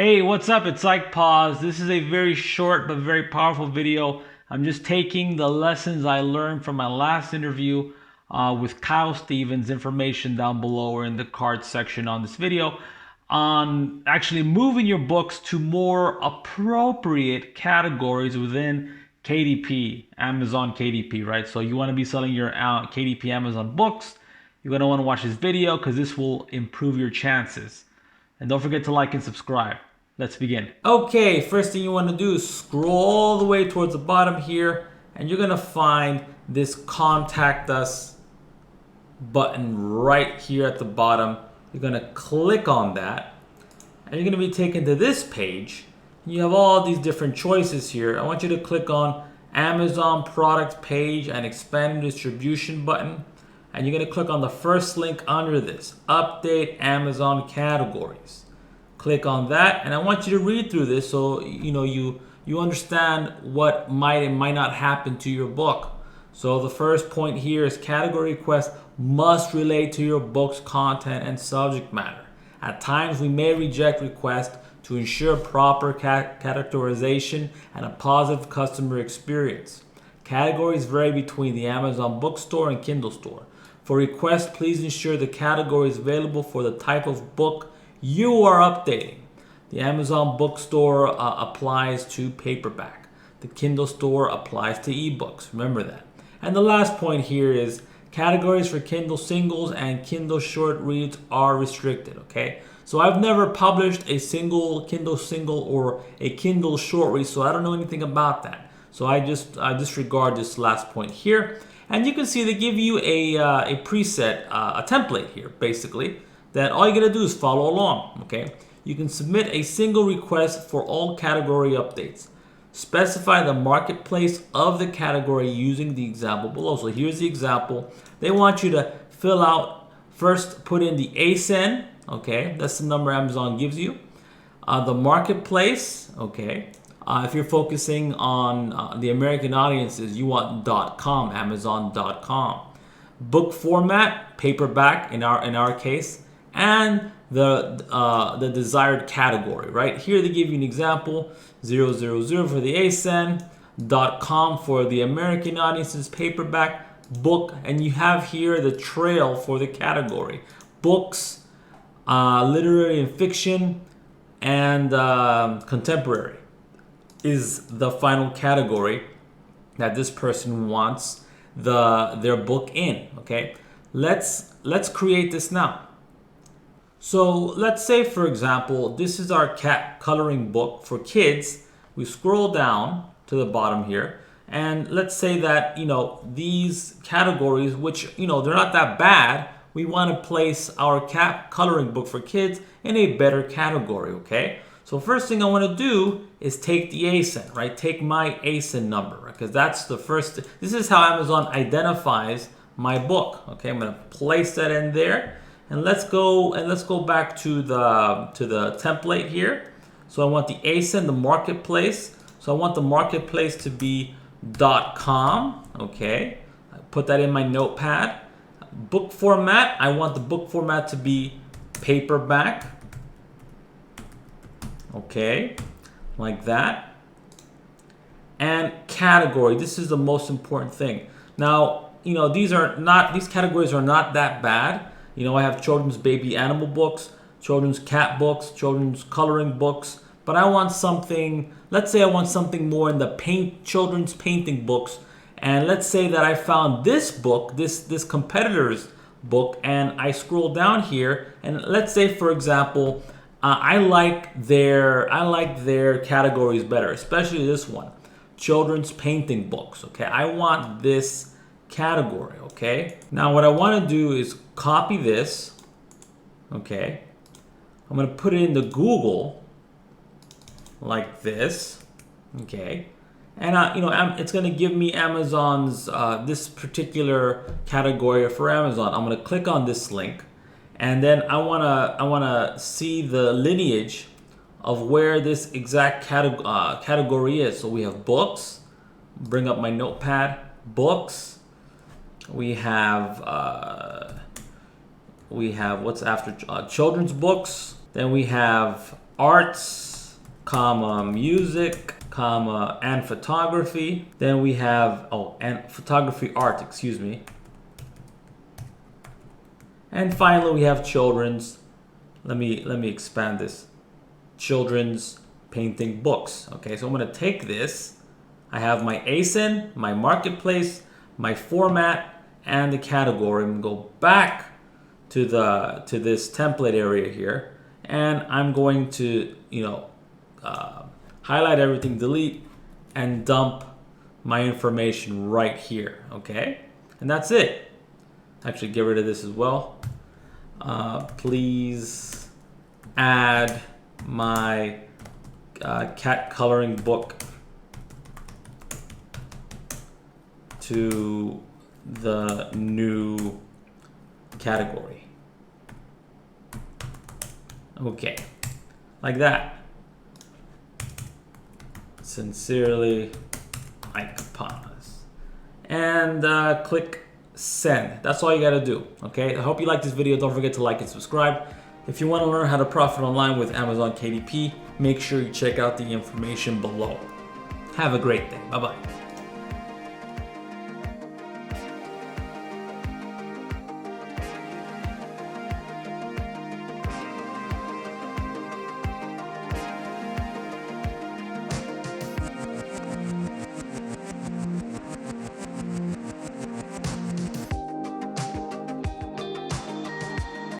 Hey, what's up? It's Like Pause. This is a very short but very powerful video. I'm just taking the lessons I learned from my last interview with Kyle Stevens. Information down below or in the card section on this video on actually moving your books to more appropriate categories within KDP, Amazon KDP, right? So you want to be selling your KDP Amazon books. You're going to want to watch this video because this will improve your chances. And don't forget to like and subscribe. Let's begin. Okay, first thing you want to do is scroll all the way towards the bottom here, and you're going to find this Contact Us button right here at the bottom. You're going to click on that, and you're going to be taken to this page. You have all these different choices here. I want you to click on Amazon product page and expand distribution button. And you're going to click on the first link under this, update Amazon categories. Click on that, and I want you to read through this so you understand what might and might not happen to your book. So the first point here is category requests must relate to your book's content and subject matter. At times we may reject requests to ensure proper categorization and a positive customer experience. Categories vary between the Amazon bookstore and Kindle store. For requests, please ensure the category is available for the type of book you are updating. The Amazon bookstore applies to paperback. The Kindle store applies to ebooks. Remember that. And the last point here is categories for Kindle singles and Kindle short reads are restricted. Okay, so I've never published a single Kindle single or a Kindle short read, so I don't know anything about that. So I disregard this last point here. And you can see they give you a preset, a template here, basically, that all you gotta do is follow along, okay? You can submit a single request for all category updates. Specify the marketplace of the category using the example below. So here's the example. They want you to fill out, first put in the ASIN, okay? That's the number Amazon gives you. The marketplace, okay? If you're focusing on the American audiences, you want .com, Amazon.com. Book format, paperback in our case, and the desired category. Right here, they give you an example: 000 for the ASIN, .com for the American audiences, paperback, book, and you have here the trail for the category: books, literary and fiction, and contemporary is the final category that this person wants their book in. Okay, let's create this now. So let's say, for example, this is our cat coloring book for kids. We scroll down to the bottom here, and let's say that these categories, which they're not that bad, we want to place our cat coloring book for kids in a better category. Okay, so first thing I want to do is take the ASIN, right? Take my ASIN number, right? Because that's the first. This is how Amazon identifies my book. Okay, I'm going to place that in there, and let's go back to the template here. So I want the ASIN, the marketplace. So I want the marketplace to be .com. Okay, I put that in my notepad. Book format. I want the book format to be paperback. Okay, like that. And category, this is the most important thing. Now, these categories are not that bad. I have children's baby animal books, children's cat books, children's coloring books, but I want something, let's say I want something more in the children's painting books. And let's say that I found this book, this competitor's book, and I scroll down here, and let's say, for example, I like their categories better, especially this one, children's painting books. Okay, I want this category. Okay, now what I want to do is copy this. Okay, I'm going to put it into Google like this. Okay, and it's going to give me Amazon's this particular category for Amazon. I'm going to click on this link. And then I wanna see the lineage of where this exact category is. So we have books. Bring up my notepad. Books. We have what's after children's books. Then we have arts. comma, music, comma, and photography. Then we have, oh, and photography art, excuse me. And finally we have children's, let me expand this, children's painting books. Okay, so I'm gonna take this, I have my ASIN, my marketplace, my format, and the category. I'm gonna go back to this template area here, and I'm going to, highlight everything, delete, and dump my information right here. Okay, and that's it. Actually, get rid of this as well. Please add my cat coloring book to the new category. Okay, like that. Sincerely, Mike Paz. And click send. That's all you gotta do. Okay, I hope you like this video. Don't forget to like and subscribe. If you want to learn how to profit online with Amazon KDP, make sure you check out the information below. Have a great day. Bye bye.